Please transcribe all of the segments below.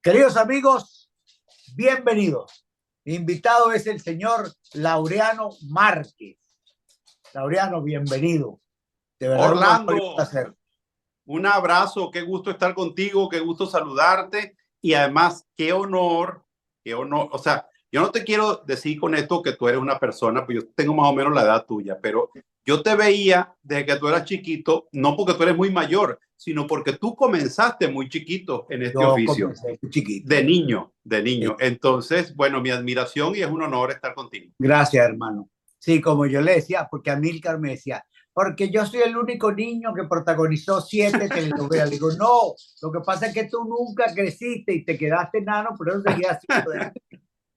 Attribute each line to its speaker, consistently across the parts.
Speaker 1: Queridos amigos, bienvenidos. Mi invitado es el señor Laureano Márquez. Laureano, bienvenido. De verdad, un honor y un
Speaker 2: Orlando,
Speaker 1: placer.
Speaker 2: un abrazo, qué gusto estar contigo, qué gusto saludarte y además qué honor, o sea, yo no te quiero decir con esto que tú eres una persona, pues yo tengo más o menos la edad tuya, pero yo te veía desde que tú eras chiquito, no porque tú eres muy mayor, sino porque tú comenzaste muy chiquito en este
Speaker 1: Yo
Speaker 2: oficio,
Speaker 1: comencé chiquito.
Speaker 2: de niño, de
Speaker 1: Sí.
Speaker 2: niño. Entonces, bueno, mi admiración y es un honor estar contigo.
Speaker 1: Gracias, hermano. Sí, como yo le decía, porque Amílcar me decía, porque yo soy el único niño que protagonizó 7 telenovelas. Le digo, no, lo que pasa es que tú nunca creciste y te quedaste enano, pero eso seguías haciendo.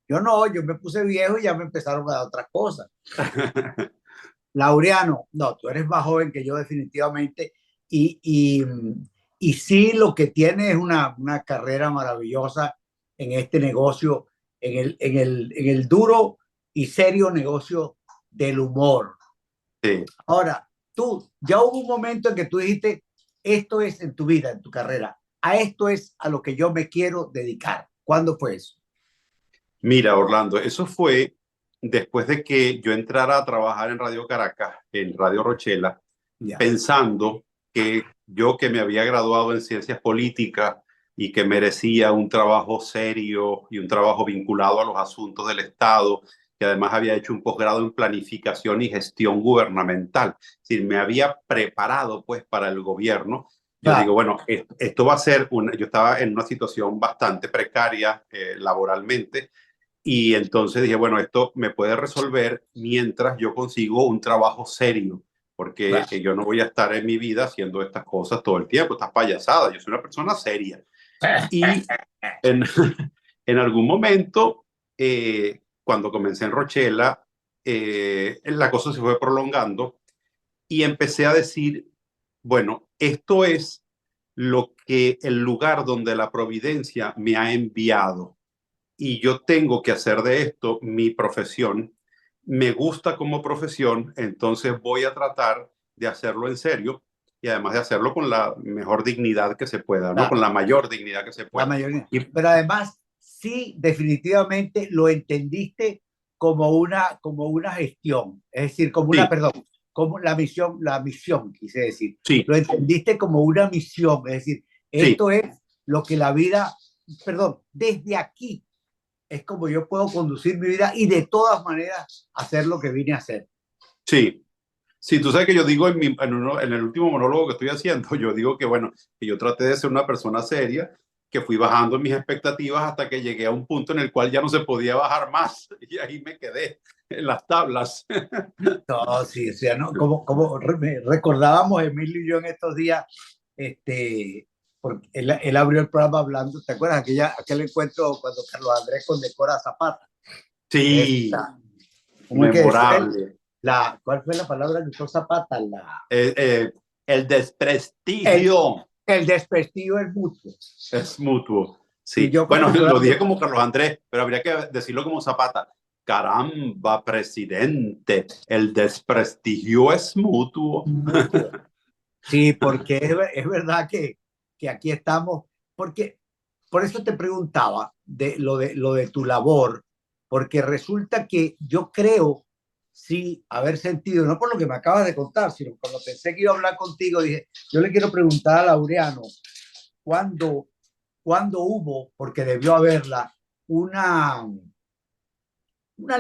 Speaker 1: Yo no, yo me puse viejo y ya me empezaron a dar otras cosas. Laureano, no, tú eres más joven que yo definitivamente y, y, y sí lo que tiene es una carrera maravillosa en este negocio, en el duro y serio negocio del humor.
Speaker 2: Sí.
Speaker 1: Ahora, tú, ya hubo un momento en que tú dijiste, esto es en tu vida, en tu carrera, a esto es a lo que yo me quiero dedicar. ¿Cuándo fue eso?
Speaker 2: Mira, Orlando, eso fue después de que yo entrara a trabajar en Radio Caracas, en Radio Rochela,
Speaker 1: Ya.
Speaker 2: pensando que yo que me había graduado en ciencias políticas y que merecía un trabajo serio y un trabajo vinculado a los asuntos del Estado, que además había hecho un posgrado en planificación y gestión gubernamental, es decir, me había preparado pues para el gobierno. Yo digo,
Speaker 1: Claro.
Speaker 2: bueno, esto va a ser yo estaba en una situación bastante precaria laboralmente y entonces dije, bueno, esto me puede resolver mientras yo consigo un trabajo serio, porque
Speaker 1: Claro.
Speaker 2: yo no voy a estar en mi vida haciendo estas cosas todo el tiempo, estas payasadas. Yo soy una persona seria. Y en, en algún momento, cuando comencé en Rochela, la cosa se fue prolongando y empecé a decir, bueno, esto es lo que el lugar donde la providencia me ha enviado y yo tengo que hacer de esto mi profesión. Me gusta como profesión, entonces voy a tratar de hacerlo en serio y además de hacerlo con la mejor dignidad que se pueda, ¿no? Con
Speaker 1: Claro.
Speaker 2: la mayor dignidad que se
Speaker 1: La
Speaker 2: pueda.
Speaker 1: mayoría.
Speaker 2: Y
Speaker 1: Pero además, sí, definitivamente lo entendiste como una gestión, es decir,
Speaker 2: sí,
Speaker 1: perdón, como la misión, quise decir.
Speaker 2: sí,
Speaker 1: Lo entendiste como una misión, es decir,
Speaker 2: sí,
Speaker 1: esto es lo que la vida, perdón, desde aquí es como yo puedo conducir mi vida y de todas maneras hacer lo que vine a hacer.
Speaker 2: sí. Sí, tú sabes que yo digo en el último monólogo que estoy haciendo, yo digo que bueno, que yo traté de ser una persona seria, que fui bajando mis expectativas hasta que llegué a un punto en el cual ya no se podía bajar más y ahí me quedé en las tablas.
Speaker 1: No, sí, o sea, ¿no? Como recordábamos Emilio y yo en estos días, porque él abrió el programa hablando, ¿te acuerdas? Aquel encuentro cuando Carlos Andrés condecora a Zapata.
Speaker 2: Sí,
Speaker 1: Esta, ¿cómo es que decía él?
Speaker 2: memorable.
Speaker 1: ¿Cuál fue la palabra que usó Zapata?
Speaker 2: Eh, eh, el
Speaker 1: El,
Speaker 2: desprestigio
Speaker 1: el desprestigio es mutuo.
Speaker 2: es mutuo.
Speaker 1: Y
Speaker 2: Sí,
Speaker 1: yo
Speaker 2: bueno, lo dije
Speaker 1: contemplando,
Speaker 2: como Carlos Andrés, pero habría que decirlo como Zapata. Caramba, presidente, el desprestigio es mutuo.
Speaker 1: mutuo. Sí, porque es verdad que aquí estamos, porque por eso te preguntaba de tu labor, porque resulta que yo creo, sí, haber sentido, no por lo que me acabas de contar, sino cuando pensé que iba a hablar contigo, dije, yo le quiero preguntar a Laureano, ¿cuándo, cuándo hubo, porque debió haberla, una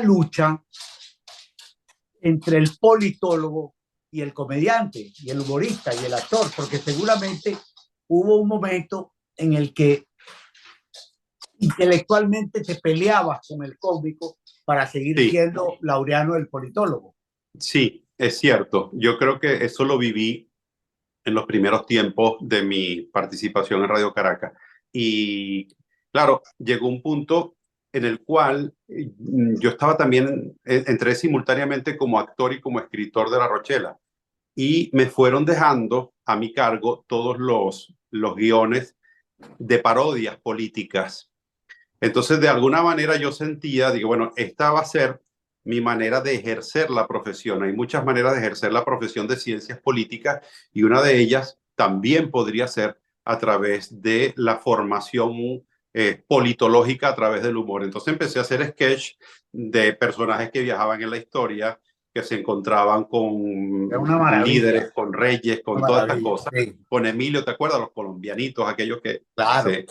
Speaker 1: lucha entre el politólogo y el comediante, y el humorista y el actor, porque seguramente hubo un momento en el que intelectualmente te peleabas con el cómico para seguir
Speaker 2: Sí,
Speaker 1: siendo Laureano el politólogo.
Speaker 2: sí, es cierto. Yo creo que eso lo viví en los primeros tiempos de mi participación en Radio Caracas. Y claro, llegó un punto en el cual yo estaba también, entré simultáneamente como actor y como escritor de La Rochela. Y me fueron dejando a mi cargo todos los guiones de parodias políticas. Entonces, de alguna manera yo sentía, digo, bueno, esta va a ser mi manera de ejercer la profesión. Hay muchas maneras de ejercer la profesión de ciencias políticas y una de ellas también podría ser a través de la formación politológica a través del humor. Entonces empecé a hacer sketch de personajes que viajaban en la historia, que se encontraban con
Speaker 1: Es una maravilla,
Speaker 2: líderes, con reyes,
Speaker 1: una
Speaker 2: con todas estas
Speaker 1: maravilla,
Speaker 2: cosas.
Speaker 1: sí,
Speaker 2: Con Emilio, ¿te acuerdas? Los colombianitos, aquellos que
Speaker 1: claro.
Speaker 2: se...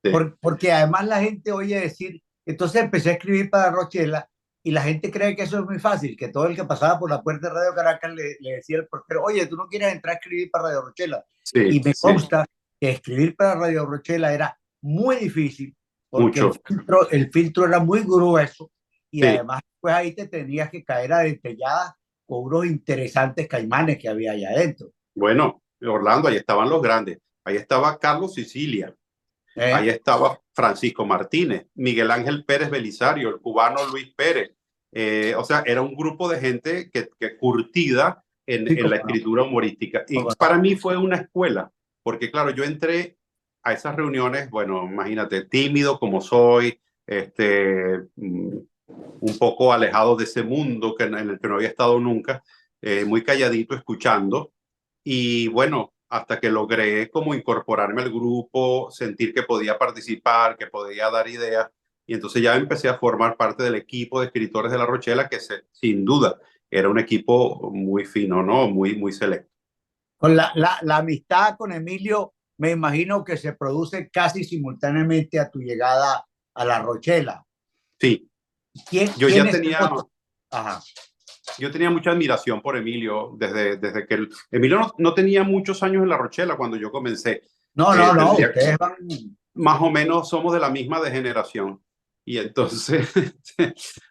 Speaker 2: se-
Speaker 1: Porque además la gente oye decir, entonces empecé a escribir para Rochela y la gente cree que eso es muy fácil, que todo el que pasaba por la puerta de Radio Caracas le decía al portero, oye, tú no quieres entrar a escribir para Radio Rochela.
Speaker 2: sí,
Speaker 1: Y me
Speaker 2: sí,
Speaker 1: consta que escribir para Radio Rochela era muy difícil porque
Speaker 2: mucho.
Speaker 1: el filtro era muy grueso y
Speaker 2: Sí,
Speaker 1: además pues ahí te tenías que caer a dentelladas con unos interesantes caimanes que había allá adentro.
Speaker 2: bueno, Orlando, ahí estaban los grandes. Ahí estaba Carlos Sicilia, ahí
Speaker 1: ¿Eh?
Speaker 2: estaba Francisco Martínez, Miguel Ángel Pérez Belisario, el cubano Luis Pérez. O sea, era un grupo de gente que curtida
Speaker 1: Sí,
Speaker 2: en la
Speaker 1: como no,
Speaker 2: escritura humorística. Y
Speaker 1: cómo
Speaker 2: para
Speaker 1: no.
Speaker 2: mí fue una escuela, porque claro, yo entré a esas reuniones, bueno, imagínate, tímido como soy, un poco alejado de ese mundo en el que no había estado nunca, muy calladito escuchando. Y bueno, hasta que logré como incorporarme al grupo, sentir que podía participar, que podía dar ideas. Y entonces ya empecé a formar parte del equipo de escritores de La Rochela, que sin duda era un equipo muy fino, ¿no? Muy, muy selecto.
Speaker 1: Con la amistad con Emilio, me imagino que se produce casi simultáneamente a tu llegada a La Rochela.
Speaker 2: Sí, yo ya
Speaker 1: ¿Quiénes son
Speaker 2: tenía,
Speaker 1: otros? Ajá.
Speaker 2: yo tenía mucha admiración por Emilio desde que Emilio no tenía muchos años en La Rochela cuando yo comencé.
Speaker 1: No, no, no,
Speaker 2: Tendría
Speaker 1: ustedes van
Speaker 2: más o menos somos de la misma degeneración. Y entonces
Speaker 1: sí,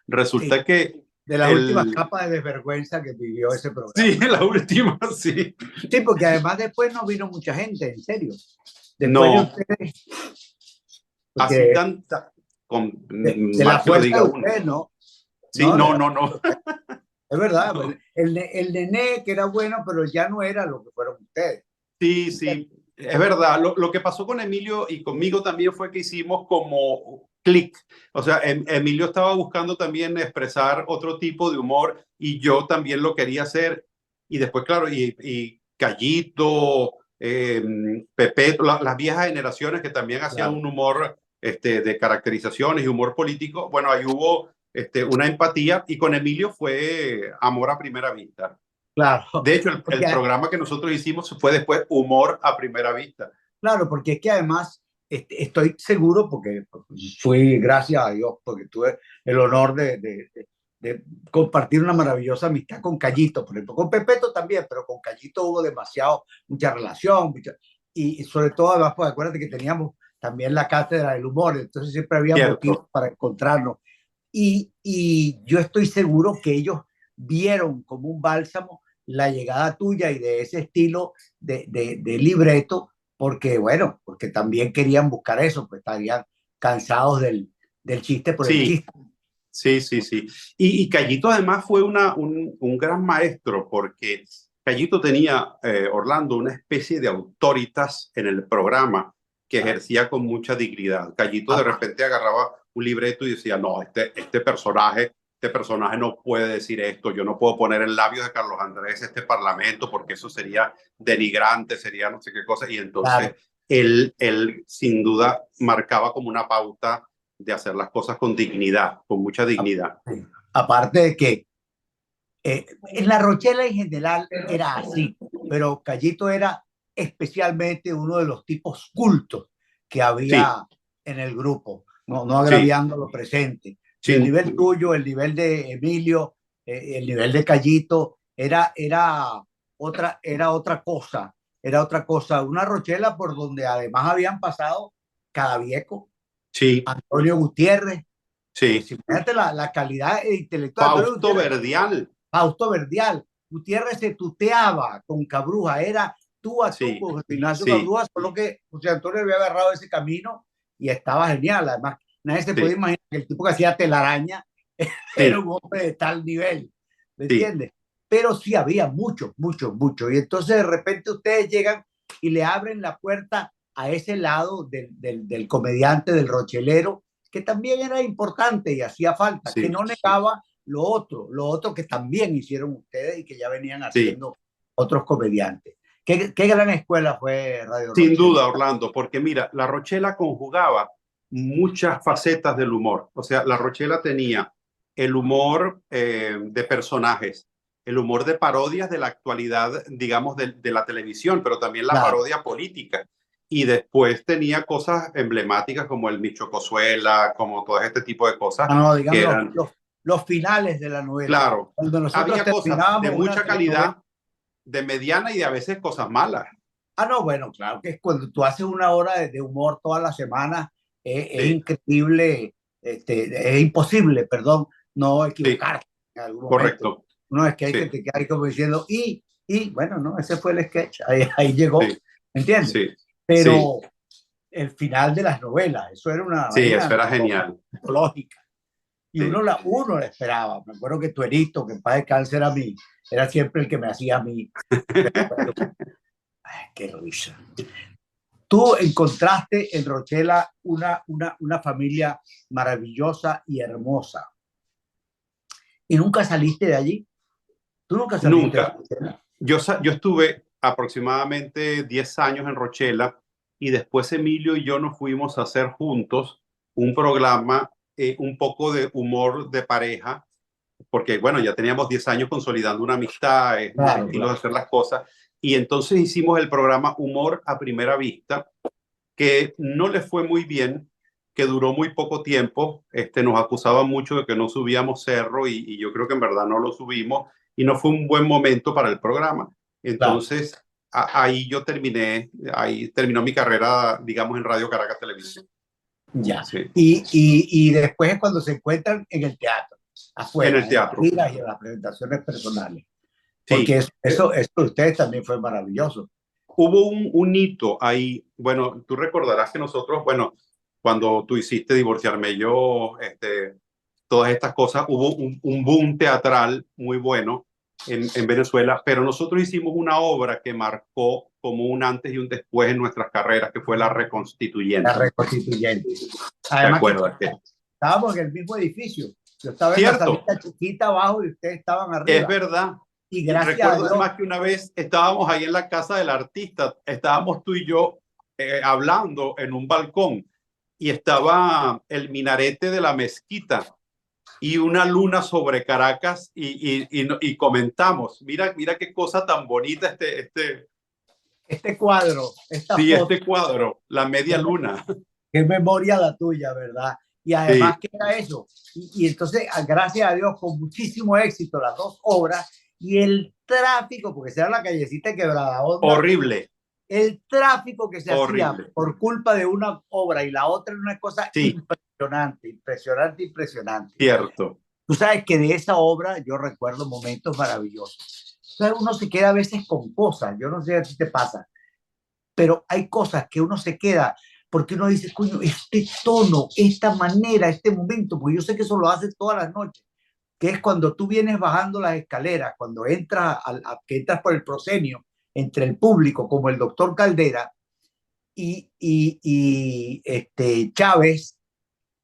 Speaker 2: resulta que
Speaker 1: de las últimas
Speaker 2: el,
Speaker 1: capas de desvergüenza que vivió ese
Speaker 2: sí,
Speaker 1: programa.
Speaker 2: la última, sí.
Speaker 1: Sí, porque además después no vino mucha gente, en serio. Después de
Speaker 2: No,
Speaker 1: ustedes,
Speaker 2: así
Speaker 1: porque
Speaker 2: tanta, con
Speaker 1: de la
Speaker 2: mal que lo
Speaker 1: fuerza
Speaker 2: diga
Speaker 1: de
Speaker 2: uno.
Speaker 1: ustedes, ¿no?
Speaker 2: Sí,
Speaker 1: No, de
Speaker 2: no,
Speaker 1: la
Speaker 2: no,
Speaker 1: fuerza
Speaker 2: no,
Speaker 1: de ustedes. Es verdad,
Speaker 2: no.
Speaker 1: el nené que era bueno, pero ya no era lo que fueron ustedes.
Speaker 2: Sí, sí, es verdad. Lo que pasó con Emilio y conmigo también fue que hicimos como clic. O sea, Emilio estaba buscando también expresar otro tipo de humor y yo también lo quería hacer. Y después, claro, y Callito, Pepe, las viejas generaciones que también hacían
Speaker 1: Claro,
Speaker 2: un humor de caracterizaciones y humor político, bueno, ahí hubo una empatía y con Emilio fue amor a primera vista.
Speaker 1: claro.
Speaker 2: De hecho,
Speaker 1: Porque
Speaker 2: el programa que nosotros hicimos fue después Humor a Primera Vista.
Speaker 1: Claro, porque es que además estoy seguro, porque fui, gracias a Dios, porque tuve el honor de compartir una maravillosa amistad con Callito, por ejemplo, con Pepeto también, pero con Callito hubo mucha relación, y sobre todo además, pues acuérdate que teníamos también la cátedra del humor, entonces siempre había motivos
Speaker 2: Cierto.
Speaker 1: para encontrarnos. Y yo estoy seguro que ellos vieron como un bálsamo la llegada tuya y de ese estilo de libreto, porque bueno, porque también querían buscar eso, pues estarían cansados del chiste por el
Speaker 2: Sí,
Speaker 1: chiste.
Speaker 2: sí, sí, sí. Y Callito además fue un gran maestro porque Callito tenía, Orlando, una especie de autoritas en el programa que ejercía con mucha dignidad. Callito de
Speaker 1: Ah,
Speaker 2: repente agarraba un libreto y decía, no, este personaje no puede decir esto, yo no puedo poner en labios de Carlos Andrés este parlamento porque eso sería denigrante, sería no sé qué cosa. Y entonces
Speaker 1: claro.
Speaker 2: él sin duda marcaba como una pauta de hacer las cosas con dignidad, con mucha dignidad.
Speaker 1: Aparte de que en La Rochela en general era así, pero Callito era especialmente uno de los tipos cultos que
Speaker 2: Sí,
Speaker 1: había en el grupo, no
Speaker 2: sí,
Speaker 1: agraviando lo presente. Y el
Speaker 2: sin,
Speaker 1: nivel tuyo, el nivel de Emilio, el nivel de Callito, era otra cosa. Una Rochela por donde además habían pasado Cadavieco,
Speaker 2: sí,
Speaker 1: Antonio Gutiérrez,
Speaker 2: sí.
Speaker 1: imagínate la calidad intelectual. Antonio
Speaker 2: Fausto
Speaker 1: Gutiérrez,
Speaker 2: Verdial,
Speaker 1: Fausto Verdial. Gutiérrez se tuteaba con Cabruja, era tú a tú
Speaker 2: sí,
Speaker 1: con Ignacio
Speaker 2: sí,
Speaker 1: Cabruja, solo que José Antonio había agarrado ese camino y estaba genial. Además, nadie se puede
Speaker 2: sí,
Speaker 1: imaginar que el tipo que hacía telaraña era
Speaker 2: sí,
Speaker 1: un hombre de tal nivel, ¿me
Speaker 2: sí,
Speaker 1: entiendes? Pero sí había muchos, muchos, muchos. Y entonces de repente ustedes llegan y le abren la puerta a ese lado del comediante, del rochelero, que también era importante y hacía falta, que
Speaker 2: sí,
Speaker 1: no negaba lo otro que también hicieron ustedes y que ya venían
Speaker 2: sí.
Speaker 1: haciendo otros comediantes. ¿Qué gran escuela fue Radio
Speaker 2: Sin
Speaker 1: Rochela?
Speaker 2: duda, Orlando, porque mira, La Rochela conjugaba muchas facetas del humor. O sea, La Rochela tenía el humor de personajes, el humor de parodias de la actualidad, digamos, de la televisión, pero también la
Speaker 1: Claro.
Speaker 2: parodia política. Y después tenía cosas emblemáticas como el Micho Cozuela, como todo este tipo de cosas
Speaker 1: No,
Speaker 2: que
Speaker 1: digamos
Speaker 2: eran,
Speaker 1: los finales de la novela.
Speaker 2: claro,
Speaker 1: Cuando nosotros
Speaker 2: había cosas de
Speaker 1: terminábamos una
Speaker 2: mucha
Speaker 1: telenovela.
Speaker 2: calidad, de mediana y de a veces cosas malas.
Speaker 1: No, bueno, claro que es cuando tú haces una hora de humor toda la semana, es
Speaker 2: Sí,
Speaker 1: increíble, es imposible, perdón, no
Speaker 2: sí,
Speaker 1: equivocarse en algún momento.
Speaker 2: correcto.
Speaker 1: No, es que hay
Speaker 2: Sí,
Speaker 1: que te queda ahí como diciendo, y bueno, no, ese fue el sketch, ahí llegó,
Speaker 2: sí,
Speaker 1: ¿me entiendes?
Speaker 2: sí, sí,
Speaker 1: Pero el final de las novelas, eso era una
Speaker 2: sí,
Speaker 1: vaina
Speaker 2: eso era genial.
Speaker 1: mitológica. Y
Speaker 2: Sí.
Speaker 1: uno la esperaba. Me acuerdo que Tuerito, que en paz descanse era mí, era siempre el que me hacía a mí. Pero, ay, qué risa. Tú encontraste en Rochela una familia maravillosa y hermosa. ¿Y nunca saliste de allí? ¿Tú nunca saliste de
Speaker 2: Nunca.
Speaker 1: Rochela?
Speaker 2: Yo estuve aproximadamente 10 años en Rochela y después Emilio y yo nos fuimos a hacer juntos un programa, un poco de humor de pareja, porque bueno, ya teníamos 10 años consolidando una amistad, unos
Speaker 1: Claro,
Speaker 2: estilos de
Speaker 1: claro.
Speaker 2: hacer las cosas, y entonces hicimos el programa Humor a Primera Vista, que no le fue muy bien, que duró muy poco tiempo. Nos acusaban mucho de que no subíamos cerro y yo creo que en verdad no lo subimos y no fue un buen momento para el programa.
Speaker 1: Claro.
Speaker 2: Entonces, ahí yo terminé, ahí terminó mi carrera, digamos, en Radio Caracas Televisión.
Speaker 1: Ya.
Speaker 2: Sí,
Speaker 1: Y después es cuando se encuentran en el teatro,
Speaker 2: en el
Speaker 1: afuera, en las
Speaker 2: teatro.
Speaker 1: giras y en las presentaciones personales. Porque
Speaker 2: Sí,
Speaker 1: eso de ustedes también fue maravilloso.
Speaker 2: hubo un hito ahí. Bueno, tú recordarás que nosotros, bueno, cuando tú hiciste Divorciarme Yo, todas estas cosas, hubo un boom teatral muy bueno en Venezuela, pero nosotros hicimos una obra que marcó como un antes y un después en nuestras carreras, que fue La
Speaker 1: La
Speaker 2: Reconstituyente.
Speaker 1: reconstituyente.
Speaker 2: ¿Te
Speaker 1: Además que
Speaker 2: acuerdas?
Speaker 1: estábamos en el mismo edificio. Yo estaba en la
Speaker 2: Cierto,
Speaker 1: salita chiquita abajo y ustedes estaban
Speaker 2: es
Speaker 1: arriba.
Speaker 2: verdad.
Speaker 1: Y
Speaker 2: Y
Speaker 1: gracias a
Speaker 2: recuerdo
Speaker 1: Dios,
Speaker 2: además que una vez estábamos ahí en la casa del artista, estábamos tú y yo hablando en un balcón y estaba el minarete de la mezquita y una luna sobre Caracas y comentamos, mira qué cosa tan bonita
Speaker 1: este cuadro, esta
Speaker 2: sí,
Speaker 1: foto,
Speaker 2: este cuadro, la media luna.
Speaker 1: qué memoria la tuya, ¿verdad? Y además,
Speaker 2: Sí,
Speaker 1: ¿qué era eso? Y entonces, gracias a Dios, con muchísimo éxito, las dos obras y el tráfico, porque se era la callecita de Quebrada Onda,
Speaker 2: horrible,
Speaker 1: el tráfico que se hacía
Speaker 2: horrible.
Speaker 1: por culpa de una obra y la otra era una cosa
Speaker 2: Sí,
Speaker 1: impresionante, impresionante, impresionante.
Speaker 2: cierto.
Speaker 1: Tú sabes que de esa obra yo recuerdo momentos maravillosos. Entonces uno se queda a veces con cosas, yo no sé si te pasa, pero hay cosas que uno se queda porque uno dice, coño, este tono, esta manera, este momento, porque yo sé que eso lo hace todas las noches, que es cuando tú vienes bajando las escaleras, cuando entras, que entras por el proscenio entre el público, como el doctor Caldera y Chávez,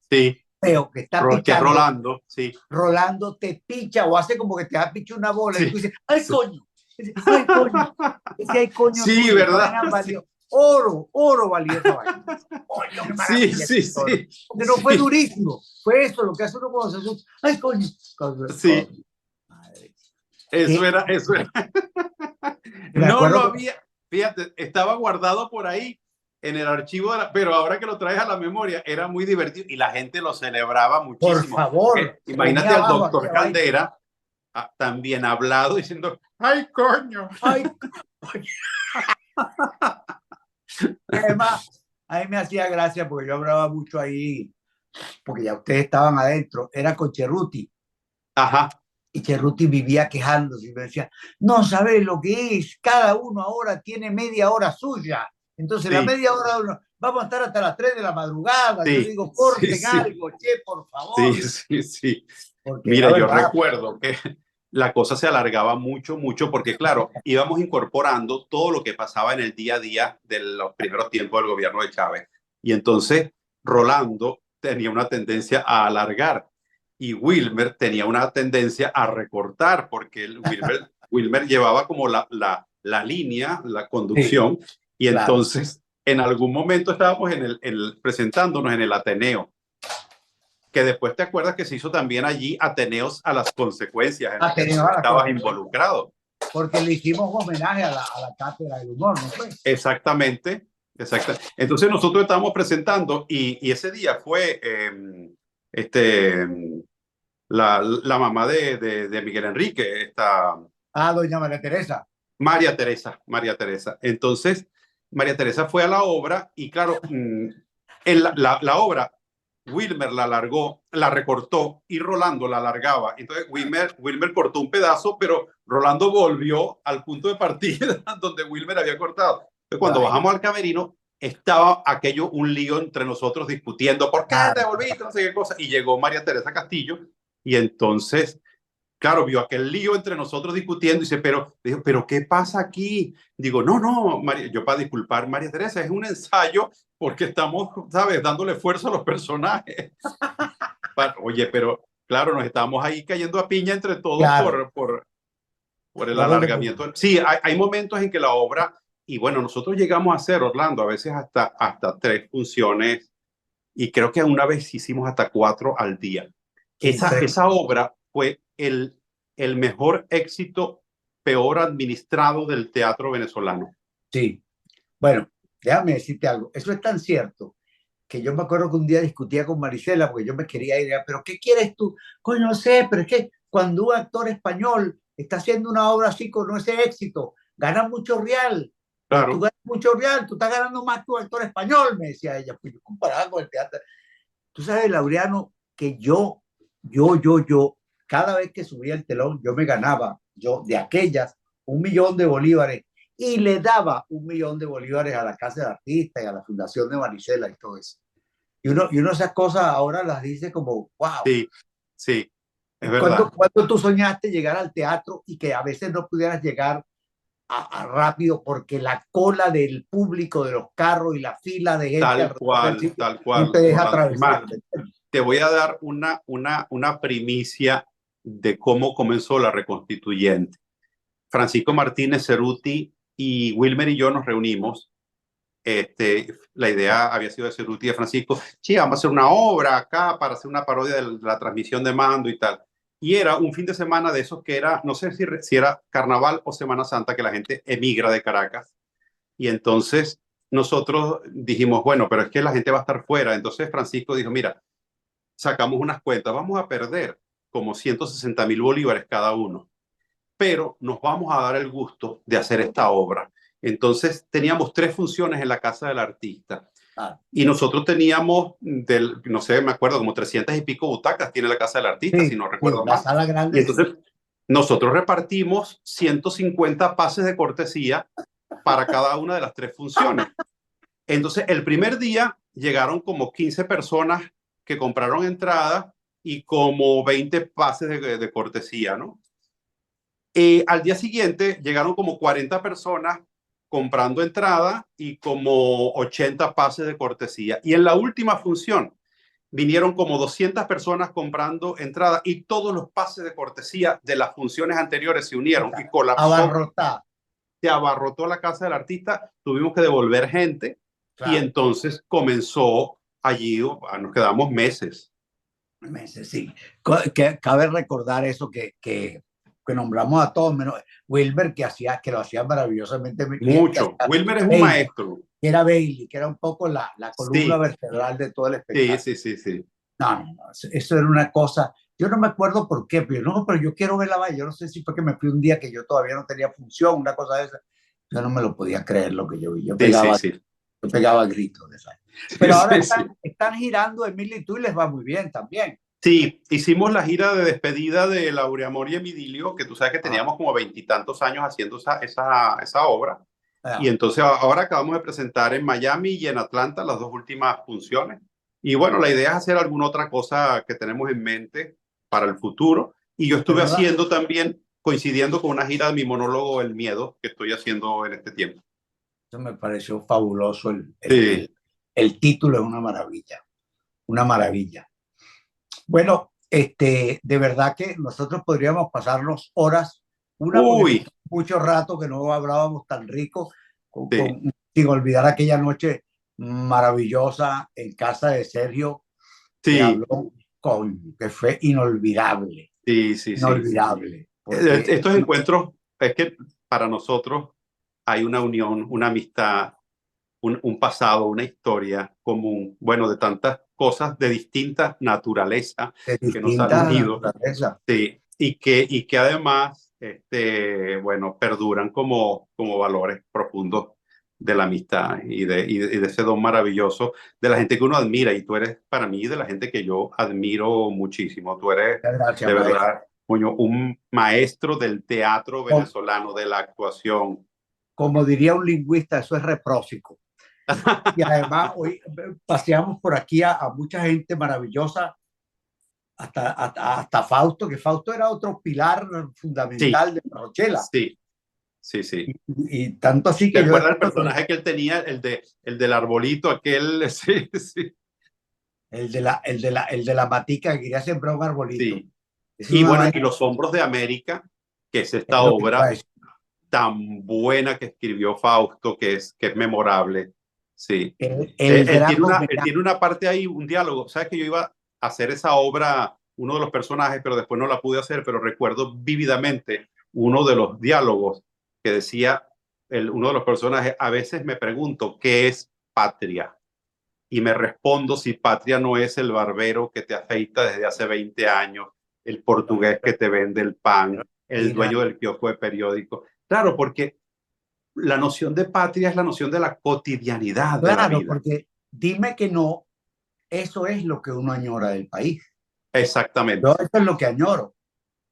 Speaker 2: Sí,
Speaker 1: pero que está
Speaker 2: que es
Speaker 1: pichando,
Speaker 2: Rolando, sí,
Speaker 1: Rolando te picha o hace como que te ha pichado una bola y
Speaker 2: sí,
Speaker 1: tú dices, ¡ay,
Speaker 2: sí.
Speaker 1: coño! Ay, coño. Ese ay, coño
Speaker 2: Sí,
Speaker 1: tuyo, esa
Speaker 2: ¿verdad?
Speaker 1: vaina
Speaker 2: Sí,
Speaker 1: valió oro, oro valió esa vaina. Coño, qué
Speaker 2: sí,
Speaker 1: maravilla ese
Speaker 2: sí,
Speaker 1: oro.
Speaker 2: sí,
Speaker 1: Porque no fue
Speaker 2: sí,
Speaker 1: durísimo, fue eso lo que hace uno cuando se asusta. ¡Ay, coño!
Speaker 2: sí.
Speaker 1: Madre.
Speaker 2: Eso
Speaker 1: Que
Speaker 2: era, eso era.
Speaker 1: me
Speaker 2: No lo
Speaker 1: acuerdo que,
Speaker 2: había, fíjate, estaba guardado por ahí en el archivo, pero ahora que lo traes a la memoria, era muy divertido y la gente lo celebraba
Speaker 1: por
Speaker 2: muchísimo.
Speaker 1: favor,
Speaker 2: Imagínate
Speaker 1: ponía
Speaker 2: al
Speaker 1: abajo
Speaker 2: doctor
Speaker 1: aquella vaina.
Speaker 2: Caldera, también hablado, diciendo, ¡ay, coño!
Speaker 1: ¡Ay, coño! Y además, a mí me hacía gracia porque yo hablaba mucho ahí, porque ya ustedes estaban adentro, era con Cerruti.
Speaker 2: Ajá,
Speaker 1: Y Cerruti vivía quejándose y me decía, no sabes lo que es, cada uno ahora tiene media hora suya. Entonces la
Speaker 2: sí,
Speaker 1: media hora, vamos a estar hasta las 3 de la madrugada. Yo le
Speaker 2: sí,
Speaker 1: digo,
Speaker 2: sí,
Speaker 1: corten
Speaker 2: sí,
Speaker 1: algo, che, por
Speaker 2: sí,
Speaker 1: favor.
Speaker 2: sí, sí.
Speaker 1: Porque era
Speaker 2: Mira, yo
Speaker 1: verdad.
Speaker 2: recuerdo que la cosa se alargaba mucho, mucho, porque claro, íbamos incorporando todo lo que pasaba en el día a día de los primeros tiempos del gobierno de Chávez. Y entonces Rolando tenía una tendencia a alargar y Wilmer tenía una tendencia a recortar, porque Wilmer llevaba como la línea, la
Speaker 1: Sí,
Speaker 2: conducción, y
Speaker 1: claro.
Speaker 2: entonces en algún momento estábamos presentándonos en el Ateneo, que después te acuerdas que se hizo también allí Ateneos a las consecuencias, en el que tú estabas involucrado.
Speaker 1: Porque le hicimos homenaje a la cátedra del humor, ¿no fue?
Speaker 2: Exactamente, exacto. Entonces nosotros estábamos presentando y ese día fue la mamá de Miguel Enrique,
Speaker 1: doña María Teresa.
Speaker 2: María Teresa. Entonces, María Teresa fue a la obra y claro, en la obra, Wilmer la alargó, la recortó y Rolando la alargaba. Entonces, Wilmer cortó un pedazo, pero Rolando volvió al punto de partida donde Wilmer había cortado. Entonces, cuando bajamos al camerino, estaba aquello un lío entre nosotros discutiendo, ¿por qué te volviste? No sé qué cosa. Y llegó María Teresa Castillo y entonces claro, vio aquel lío entre nosotros discutiendo y dice, pero ¿qué pasa aquí? Digo, no, María, yo para disculpar, María Teresa, es un ensayo porque estamos, ¿sabes?, dándole fuerza a los personajes. Oye, pero claro, nos estamos ahí cayendo a piña entre todos claro. por el alargamiento. Sí, hay momentos en que la obra, y bueno, nosotros llegamos a hacer, Orlando, a veces hasta 3 funciones, y creo que una vez hicimos hasta 4 al día. Esa obra fue el mejor éxito peor administrado del teatro venezolano.
Speaker 1: Sí. Bueno, déjame decirte algo. Eso es tan cierto que yo me acuerdo que un día discutía con Marisela porque yo me quería ir. ¿Pero qué quieres tú? Coño, no sé, pero es que cuando un actor español está haciendo una obra así con ese éxito, gana mucho real.
Speaker 2: Claro.
Speaker 1: Tú ganas mucho real, tú estás ganando más que un actor español, me decía ella. Pues yo comparaba con el teatro. Tú sabes, Laureano, que yo, cada vez que subía el telón, yo me ganaba, de aquellas, 1.000.000 de bolívares y le daba 1.000.000 de bolívares a la Casa del Artista y a la Fundación de Marisela y todo eso. Y uno esas cosas ahora las dice como, wow.
Speaker 2: Sí, es verdad.
Speaker 1: ¿Cuándo tú soñaste llegar al teatro y que a veces no pudieras llegar rápido porque la cola del público, de los carros y la fila de gente
Speaker 2: tal cual,
Speaker 1: no te deja atravesar?
Speaker 2: Te voy a dar una primicia de cómo comenzó la Reconstituyente. Francisco Martínez Cerruti y Wilmer y yo nos reunimos. La idea había sido de Cerruti y de Francisco. Sí, vamos a hacer una obra acá para hacer una parodia de la transmisión de mando y tal. Y era un fin de semana de esos que era, no sé si era Carnaval o Semana Santa, que la gente emigra de Caracas. Y entonces nosotros dijimos, bueno, pero es que la gente va a estar fuera. Entonces Francisco dijo, mira, sacamos unas cuentas, vamos a perder como 160.000 bolívares cada uno, pero nos vamos a dar el gusto de hacer esta obra. Entonces teníamos 3 funciones en la Casa del Artista. Y nosotros teníamos, no sé, me acuerdo, como 300 y pico butacas tiene la Casa del Artista, si no recuerdo mal.
Speaker 1: Sala grande.
Speaker 2: Y entonces nosotros repartimos 150 pases de cortesía para cada una de las 3 funciones. Entonces, el primer día llegaron como 15 personas que compraron entrada y como 20 pases de cortesía, ¿no? Al día siguiente llegaron como 40 personas comprando entrada y como 80 pases de cortesía. Y en la última función vinieron como 200 personas comprando entrada y todos los pases de cortesía de las funciones anteriores se unieron y colapsó. Se abarrotó la Casa del Artista, tuvimos que devolver gente y entonces comenzó allí, nos quedamos meses.
Speaker 1: Meses, sí. Cabe recordar eso que nombramos a todos, menos Wilmer, que lo hacía maravillosamente.
Speaker 2: Mucho. Wilmer es un maestro.
Speaker 1: Que era Bailey, que era un poco la columna vertebral de todo el espectáculo.
Speaker 2: Sí.
Speaker 1: No, eso era una cosa. Yo no me acuerdo por qué, pero yo quiero ver la vaina. Yo no sé si fue que me fui un día que yo todavía no tenía función, una cosa de esa. Yo no me lo podía creer lo que yo vi. Yo pegaba gritos de esa. Pero ahora están girando Emilio y tú y les va muy bien también.
Speaker 2: Sí, hicimos la gira de despedida de Laureamor y Emidilio, que tú sabes que teníamos como 20 y tantos años haciendo esa obra. Y entonces ahora acabamos de presentar en Miami y en Atlanta las 2 últimas funciones. Y bueno, la idea es hacer alguna otra cosa que tenemos en mente para el futuro. Y yo estuve haciendo también, coincidiendo con una gira de mi monólogo El Miedo, que estoy haciendo en este tiempo.
Speaker 1: Eso me pareció fabuloso. El título es una maravilla. Una maravilla. Bueno, de verdad que nosotros podríamos pasarnos horas, mucho rato que no hablábamos tan rico, con sin olvidar aquella noche maravillosa en casa de Sergio, que
Speaker 2: Sí,
Speaker 1: habló que fue inolvidable,
Speaker 2: sí, sí, sí.
Speaker 1: inolvidable, porque
Speaker 2: Estos encuentros, es que para nosotros hay una unión, una amistad, un pasado, una historia común, bueno, de tantas cosas de distinta naturaleza
Speaker 1: de
Speaker 2: que nos han
Speaker 1: distinta
Speaker 2: unido,
Speaker 1: naturaleza.
Speaker 2: sí, y que además, bueno, perduran como valores profundos de la amistad y de ese don maravilloso de la gente que uno admira. Y tú eres, para mí, de la gente que yo admiro muchísimo. Tú eres,
Speaker 1: Gracias,
Speaker 2: de
Speaker 1: maestro.
Speaker 2: verdad, coño, un maestro del teatro
Speaker 1: Como,
Speaker 2: venezolano, de la actuación.
Speaker 1: como diría un lingüista, eso es recíproco. Y además hoy paseamos por aquí a mucha gente maravillosa, hasta Fausto, que Fausto era otro pilar
Speaker 2: Sí,
Speaker 1: fundamental de Rochela.
Speaker 2: sí, sí, sí.
Speaker 1: Y tanto así
Speaker 2: ¿Te
Speaker 1: que yo
Speaker 2: acuerdas el
Speaker 1: después,
Speaker 2: personaje que él tenía, el del arbolito, aquel? Sí, sí,
Speaker 1: el de la matica que quería sembrar un arbolito.
Speaker 2: sí.
Speaker 1: Es
Speaker 2: Y
Speaker 1: una
Speaker 2: bueno,
Speaker 1: vaina,
Speaker 2: y Los Hombros de América, que es
Speaker 1: es
Speaker 2: esta
Speaker 1: lo que iba a
Speaker 2: obra
Speaker 1: decir.
Speaker 2: tan buena que escribió Fausto, que es memorable. Sí.
Speaker 1: El
Speaker 2: Él
Speaker 1: gran
Speaker 2: tiene él
Speaker 1: homenaje.
Speaker 2: tiene una parte ahí, un diálogo. Sabes que yo iba a hacer esa obra, uno de los personajes, pero después no la pude hacer, pero recuerdo vívidamente uno de los diálogos que decía uno de los personajes: a veces me pregunto qué es patria y me respondo si patria no es el barbero que te afeita desde hace 20 años, el portugués que te vende el pan, el
Speaker 1: Mira,
Speaker 2: dueño del kiosco de periódico. Claro, porque la noción de patria es la noción de la cotidianidad de la
Speaker 1: claro,
Speaker 2: vida.
Speaker 1: porque dime que no, eso es lo que uno añora del país. Yo
Speaker 2: Exactamente,
Speaker 1: eso es lo que añoro,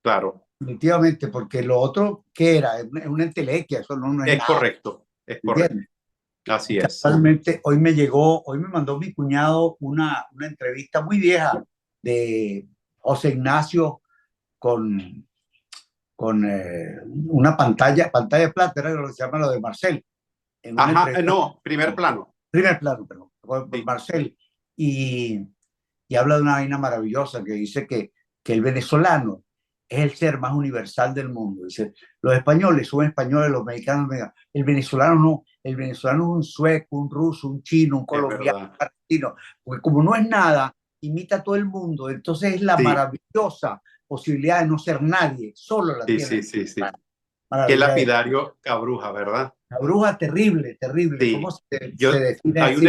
Speaker 2: claro.
Speaker 1: definitivamente, porque lo otro, ¿qué era? Es una entelequia, eso no es
Speaker 2: Es
Speaker 1: nada,
Speaker 2: correcto, es correcto.
Speaker 1: ¿entiendes? Y
Speaker 2: Así es.
Speaker 1: casualmente hoy me mandó mi cuñado una entrevista muy vieja de José Ignacio con, con una pantalla de plata, era lo que se llama lo de Marcel, en una
Speaker 2: Ajá,
Speaker 1: entrevista,
Speaker 2: no, primer plano.
Speaker 1: primer plano, perdón, con
Speaker 2: Sí,
Speaker 1: Marcel, y, y habla de una vaina maravillosa que dice que el venezolano es el ser más universal del mundo. Dice, los españoles son españoles, los mexicanos, el venezolano no, el venezolano es un sueco, un ruso, un chino, un
Speaker 2: es
Speaker 1: colombiano,
Speaker 2: verdad.
Speaker 1: un argentino, porque como no es nada, imita a todo el mundo, entonces es la
Speaker 2: Sí,
Speaker 1: maravillosa posibilidad de no ser nadie, solo la
Speaker 2: sí,
Speaker 1: tiene
Speaker 2: sí,
Speaker 1: el
Speaker 2: sí, sí.
Speaker 1: venezolano.
Speaker 2: Qué
Speaker 1: Maravilla es.
Speaker 2: lapidario Cabruja, ¿verdad?
Speaker 1: La bruja terrible, terrible, ¿cómo
Speaker 2: Sí.
Speaker 1: se
Speaker 2: Yo,
Speaker 1: define
Speaker 2: hay
Speaker 1: así?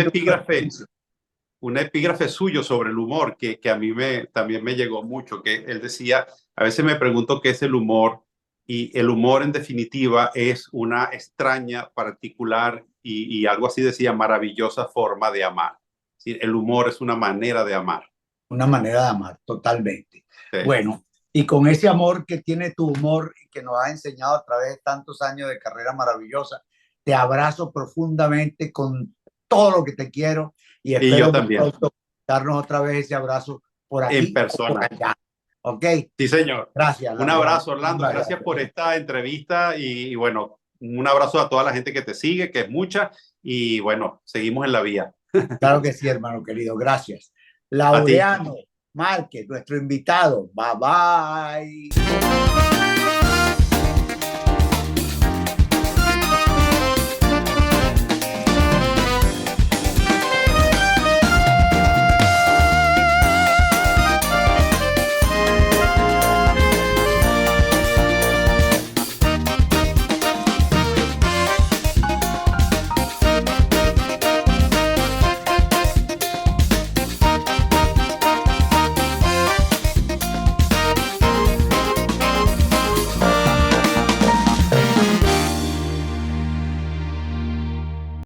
Speaker 2: un epígrafe suyo sobre el humor que a mí también me llegó mucho, que él decía: a veces me pregunto qué es el humor, y el humor en definitiva es una extraña, particular y algo así decía, maravillosa forma de amar. Sí, el humor es una manera de amar.
Speaker 1: Una manera de amar, totalmente.
Speaker 2: Sí.
Speaker 1: Bueno, y con ese amor que tiene tu humor y que nos ha enseñado a través de tantos años de carrera maravillosa, te abrazo profundamente con todo lo que te quiero y
Speaker 2: Y yo
Speaker 1: espero muy
Speaker 2: también,
Speaker 1: pronto darnos otra vez ese abrazo por
Speaker 2: en
Speaker 1: aquí o por
Speaker 2: persona.
Speaker 1: allá. ¿Ok?
Speaker 2: Sí, señor.
Speaker 1: Gracias,
Speaker 2: Un
Speaker 1: Adrián.
Speaker 2: abrazo, Orlando.
Speaker 1: Muchas
Speaker 2: Gracias por
Speaker 1: gracias.
Speaker 2: esta entrevista y bueno, un abrazo a toda la gente que te sigue, que es mucha, y bueno, seguimos en la vía.
Speaker 1: Claro que sí, hermano querido. Gracias.
Speaker 2: A ti.
Speaker 1: Laureano Márquez, nuestro invitado. Bye bye.